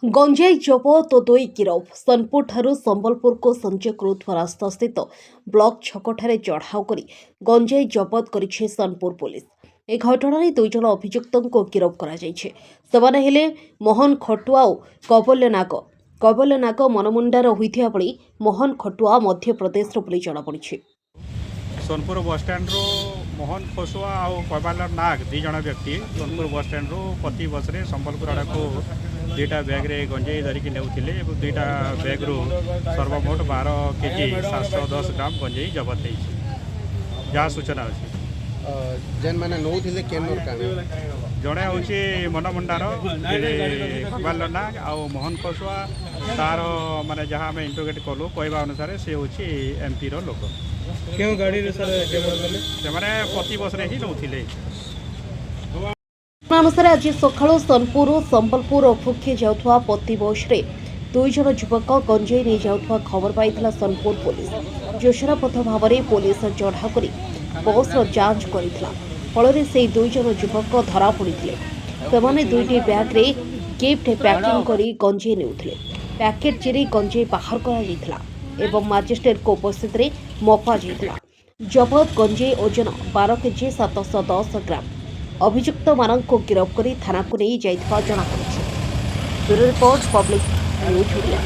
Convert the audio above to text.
गंजाई जबत और 2 गिरफ सोनपुर ठारू संबलपुर को संजय करुवा रास्ता स्थित ब्लॉक छकठारे चढ़ाऊ कर गंजाई जबत करिछि सोनपुर पुलिस। ए घटना 2 जन अभियुक्तों को गिरफ करा जायछि। सेमाने हेले मोहन खटुआ और कबल्य नाग मनमुंडार होइथिया बळी मोहन खटुआ मध्य प्रदेश रो बोली जणा पड़िछि। सोनपुर बस स्टैंड रो मोहन खसुआ और कबालर नाग 2 जन व्यक्ति सोनपुर बस स्टैंड रो प्रति बस रे संबलपुर आड़ा को 2टा बैग रे गंजाई धरिकी नेउथिले एवं 2टा बैग रो सर्वमोट 12 केजी 710 ग्राम गंजाई जबत होइछि। जहाँ सूचना अछि जेन माने नौथिले केनर कान जड़े हूँ मनमुंडार कबालर नाग और मोहन खसुआ तार माने जहाँ आम इंटरोगेट कलु कहवा अनुसार से हूँ एमपी रो लोक क्यों गाड़ी रे सर से प्रति बस रे ही नौथिले। अनुसार आज सकाळु सोनपुर संबलपुर अभिमुखे जाउथवा पति बस रे 2 जन युवक गंजाई नहीं जाउथवा खबर पाइथिला सोनपुर पुलिस। जोशरा पथ भाव में पुलिस चढ़ाऊ कर बस जांच करथिला। फल से 2 जन युवक धरा पड़िथिले। सेमाने 2टी बैग रे गिफ्ट पैकिंग करी गंजाई नेउथिले। पैकेट चिरी गंजाई बाहर करा जायथिला एवं मजिस्ट्रेट को उपस्थित रे मपा जायथिला। जबत गंजाई ओजन 12 केजी 710 ग्राम। अभियुक्त मानक गिरफ कर थाना को नहीं जाइथिबा जଣା पड़िछि। Bureau report public news India.